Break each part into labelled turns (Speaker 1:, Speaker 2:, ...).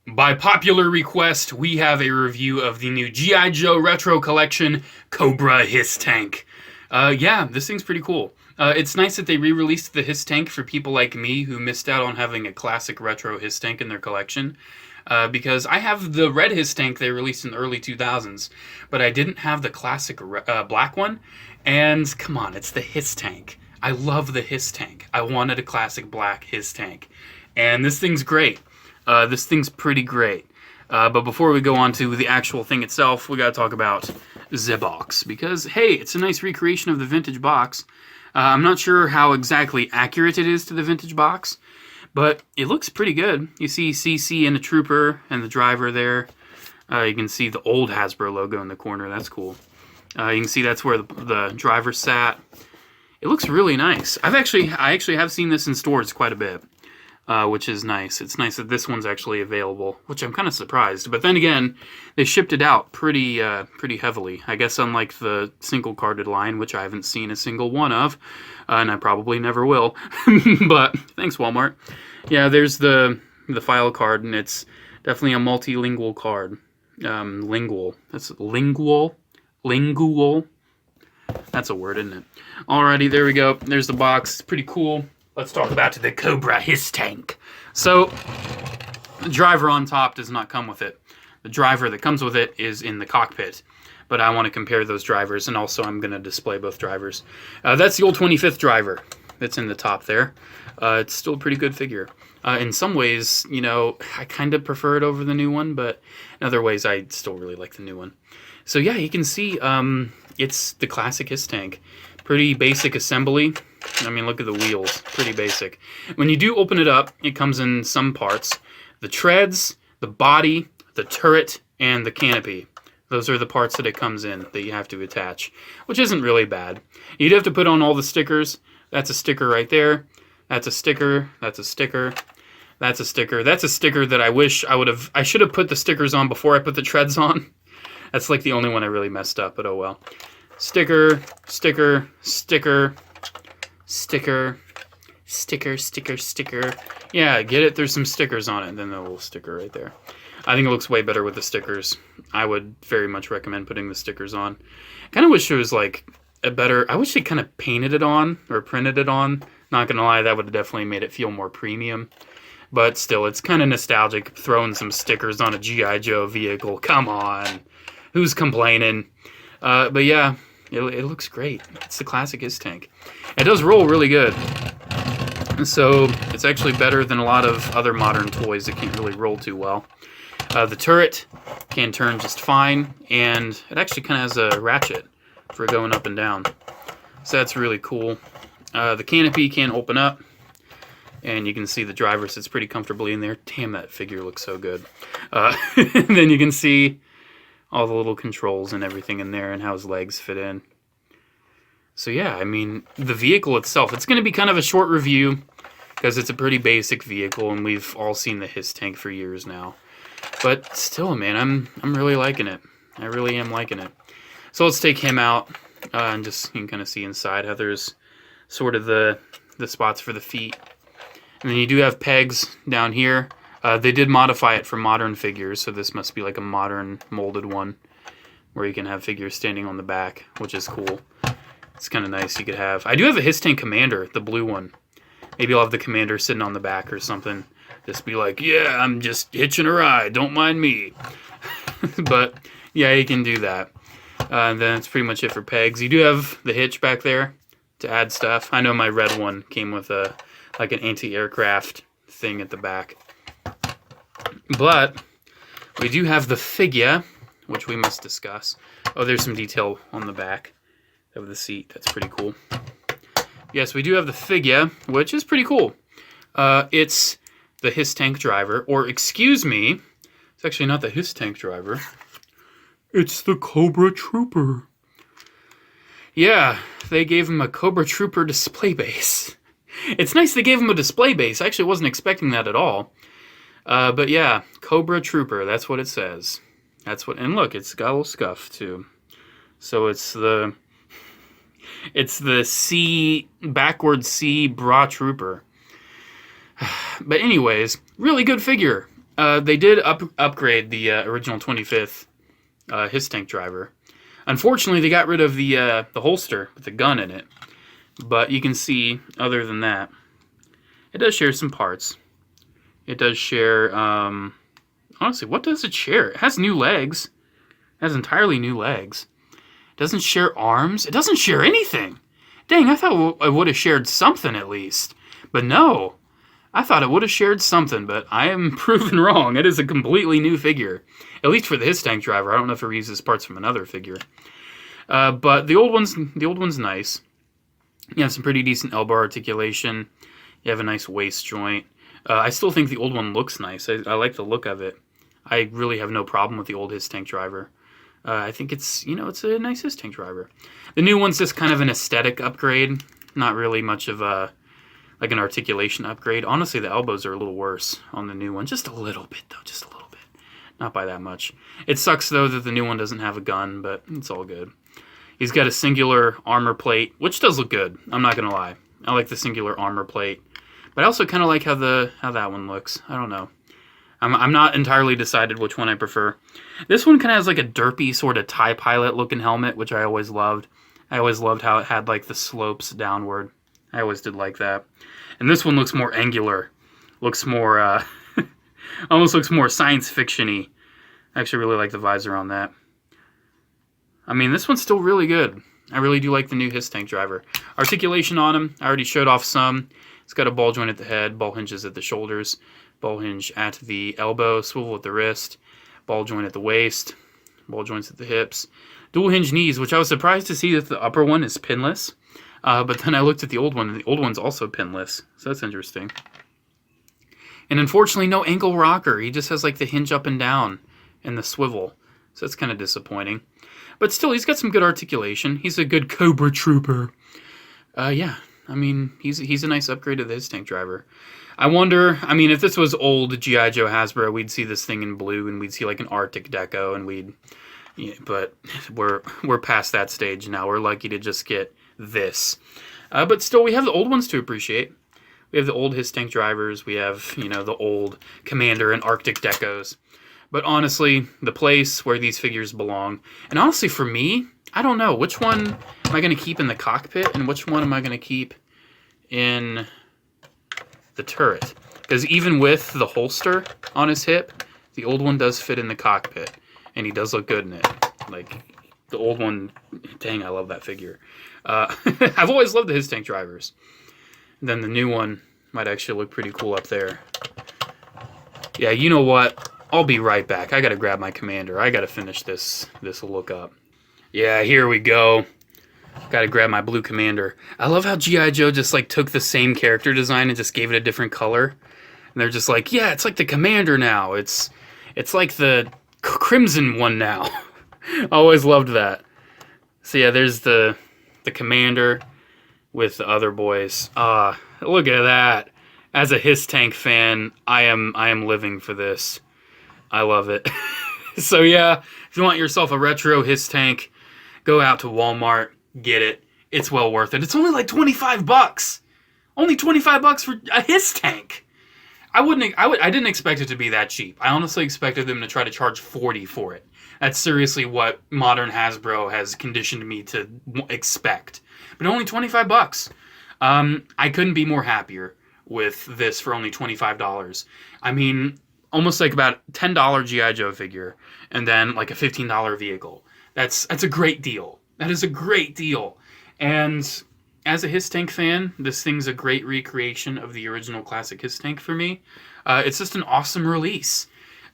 Speaker 1: By popular request, we have a review of the new G.I. Joe Retro Collection, Cobra H.I.S. tank. Yeah, this thing's pretty cool. It's nice that they re-released the H.I.S. tank for people like me who missed out on having a classic retro H.I.S. tank in their collection. Because I have the red H.I.S. tank they released in the early 2000s, but I didn't have the classic black one. And come on, it's the H.I.S. tank. I love the H.I.S. tank. I wanted a classic black H.I.S. tank. And this thing's great. This thing's pretty great. But before we go on to the actual thing itself, we gotta talk about the box. Because, hey, it's a nice recreation of the vintage box. I'm not sure how exactly accurate it is to the vintage box, but it looks pretty good. You see CC and the Trooper and the driver there. You can see the old Hasbro logo in the corner. That's cool. You can see that's where the driver sat. It looks really nice. I actually have seen this in stores quite a bit. Which is nice. It's nice that this one's actually available, which I'm kind of surprised. But then again, they shipped it out pretty heavily. I guess unlike the single-carded line, which I haven't seen a single one of, and I probably never will. But thanks, Walmart. Yeah, there's the file card, and it's definitely a multilingual card. Lingual. That's lingual. Lingual. That's a word, isn't it? Alrighty, there we go. There's the box. It's pretty cool. Let's talk about the Cobra H.I.S. tank. So, the driver on top does not come with it. The driver that comes with it is in the cockpit. But I want to compare those drivers, and also I'm going to display both drivers. That's the old 25th driver that's in the top there. It's still a pretty good figure. In some ways, you know, I kind of prefer it over the new one, but in other ways, I still really like the new one. So yeah, you can see it's the classic H.I.S. tank. Pretty basic assembly. I mean, look at the wheels. Pretty basic. When you do open it up, it comes in some parts. The treads, the body, the turret, and the canopy. Those are the parts that it comes in that you have to attach, which isn't really bad. You'd have to put on all the stickers. That's a sticker right there. That's a sticker. That's a sticker. That's a sticker. That's a sticker that I should have put the stickers on before I put the treads on. That's like the only one I really messed up, but oh well. Sticker, sticker, sticker, sticker, sticker, sticker, sticker. Yeah, get it? There's some stickers on it, and then the little sticker right there. I think it looks way better with the stickers. I would very much recommend putting the stickers on. I kind of wish it was like I wish they kind of painted it on or printed it on. Not gonna lie, that would have definitely made it feel more premium. But still, it's kind of nostalgic throwing some stickers on a G.I. Joe vehicle. Come on. Who's complaining? But yeah, it looks great. It's the classic H.I.S. tank. It does roll really good. So it's actually better than a lot of other modern toys that can't really roll too well. The turret can turn just fine, and it actually kind of has a ratchet for going up and down. So that's really cool. The canopy can open up, and you can see the driver sits pretty comfortably in there. Damn, that figure looks so good. And then you can see all the little controls and everything in there and how his legs fit in. So yeah, I mean, the vehicle itself, it's going to be kind of a short review because it's a pretty basic vehicle and we've all seen the H.I.S. tank for years now. But still, man, I'm really liking it. I really am liking it. So let's take him out and just, you can kind of see inside how there's sort of the spots for the feet. And then you do have pegs down here. They did modify it for modern figures, so this must be like a modern molded one where you can have figures standing on the back, which is cool. It's kind of nice you could have. I do have a H.I.S. tank Commander, the blue one. Maybe I'll have the Commander sitting on the back or something. Just be like, yeah, I'm just hitching a ride, don't mind me. But yeah, you can do that. And then that's pretty much it for pegs. You do have the hitch back there to add stuff. I know my red one came with like an anti-aircraft thing at the back. But we do have the figure, which we must discuss. Oh, there's some detail on the back of the seat. That's pretty cool. Yes, we do have the figure, which is pretty cool. It's the H.I.S. tank driver, or excuse me, it's actually not the H.I.S. tank driver. It's the Cobra Trooper. Yeah, they gave him a Cobra Trooper display base. It's nice they gave him a display base. I actually wasn't expecting that at all. But yeah, Cobra Trooper, that's what it says. That's what, and look, it's got a little scuff too. So it's the C, backward C bra trooper. But anyways, really good figure. They did upgrade the original 25th H.I.S.S tank driver. Unfortunately, they got rid of the holster with the gun in it. But you can see, other than that, it does share some parts. It does share, honestly, what does it share? It has new legs. It has entirely new legs. It doesn't share arms. It doesn't share anything. Dang, I thought it would have shared something at least. But no. I thought it would have shared something, but I am proven wrong. It is a completely new figure. At least for the H.I.S.S tank driver. I don't know if it reuses parts from another figure. But the old one's nice. You have some pretty decent elbow articulation. You have a nice waist joint. I still think the old one looks nice. I like the look of it. I really have no problem with the old H.I.S.S tank driver. I think it's a nice H.I.S.S tank driver. The new one's just kind of an aesthetic upgrade. Not really much of like an articulation upgrade. Honestly, the elbows are a little worse on the new one. Just a little bit, though. Just a little bit. Not by that much. It sucks, though, that the new one doesn't have a gun, but it's all good. He's got a singular armor plate, which does look good. I'm not going to lie. I like the singular armor plate. But I also kind of like how that one looks. I don't know. I'm not entirely decided which one I prefer. This one kind of has like a derpy sort of TIE pilot looking helmet, which I always loved. I always loved how it had like the slopes downward. I always did like that. And this one looks more angular. Looks more, almost looks more science fiction-y. I actually really like the visor on that. I mean, this one's still really good. I really do like the new H.I.S.S tank driver. Articulation on him, I already showed off some. It's got a ball joint at the head, ball hinges at the shoulders, ball hinge at the elbow, swivel at the wrist, ball joint at the waist, ball joints at the hips. Dual hinge knees, which I was surprised to see that the upper one is pinless. But then I looked at the old one, and the old one's also pinless. So that's interesting. And unfortunately, no ankle rocker. He just has like the hinge up and down and the swivel. So that's kind of disappointing. But still, he's got some good articulation. He's a good Cobra Trooper. Yeah, I mean, he's a nice upgrade to the H.I.S.S tank driver. I wonder, I mean, if this was old G.I. Joe Hasbro, we'd see this thing in blue, and we'd see like an Arctic deco, and we'd... Yeah, but we're past that stage now. We're lucky to just get this. But still, we have the old ones to appreciate. We have the old H.I.S.S tank drivers. We have, the old Commander and Arctic decos. But honestly, the place where these figures belong. And honestly, for me, I don't know. Which one am I going to keep in the cockpit? And which one am I going to keep in the turret? Because even with the holster on his hip, the old one does fit in the cockpit. And he does look good in it. Like, the old one, dang, I love that figure. I've always loved the H.I.S.S tank drivers. And then the new one might actually look pretty cool up there. Yeah, you know what? I'll be right back. I gotta grab my commander. I gotta finish this look up. Yeah, here we go. Gotta grab my blue commander. I love how G.I. Joe just like took the same character design and just gave it a different color. And they're just like, yeah, it's like the commander now. It's like the crimson one now. I always loved that. So yeah, there's the commander with the other boys. Look at that. As a H.I.S.S tank fan, I am living for this. I love it. So yeah, if you want yourself a retro H.I.S.S tank, go out to Walmart, get it. It's well worth it. It's only like $25. Only $25 for a H.I.S.S tank. I didn't expect it to be that cheap. I honestly expected them to try to charge $40 for it. That's seriously what modern Hasbro has conditioned me to expect. But only $25. I couldn't be more happier with this for only $25. I mean, almost like about $10 G.I. Joe figure, and then like a $15 vehicle. That's a great deal. That is a great deal. And as a H.I.S.S tank fan, this thing's a great recreation of the original classic H.I.S.S tank for me. It's just an awesome release.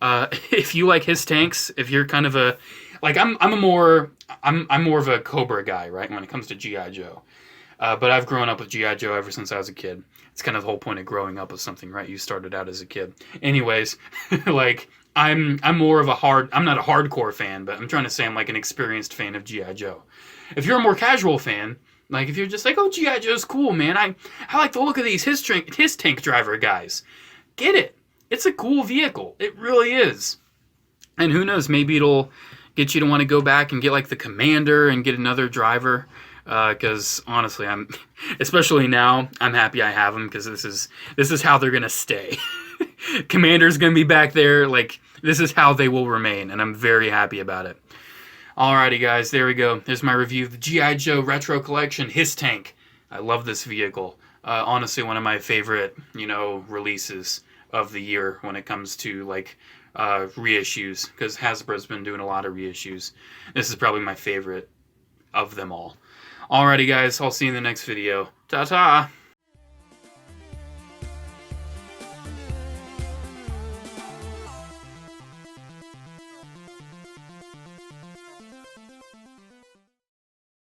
Speaker 1: If you like H.I.S.S tanks, if you're kind of a... Like, I'm more of a Cobra guy, right, when it comes to G.I. Joe. But I've grown up with G.I. Joe ever since I was a kid. It's kind of the whole point of growing up with something, right? You started out as a kid. Anyways, like, I'm more of I'm not a hardcore fan, but I'm trying to say I'm like an experienced fan of G.I. Joe. If you're a more casual fan, like if you're just like, oh, G.I. Joe's cool, man. I like the look of these H.I.S.S tank driver guys. Get it. It's a cool vehicle. It really is. And who knows, maybe it'll get you to want to go back and get like the Commander and get another driver. Because honestly, especially now, I'm happy I have them because this is how they're gonna stay. Commander's gonna be back there. Like, this is how they will remain, and I'm very happy about it. Alrighty, guys, there we go. There's my review of the G.I. Joe Retro Collection H.I.S. Tank. I love this vehicle. Honestly, one of my favorite, releases of the year when it comes to, like, reissues, because Hasbro's been doing a lot of reissues. This is probably my favorite of them all. Alrighty, guys, I'll see you in the next video. Ta-ta!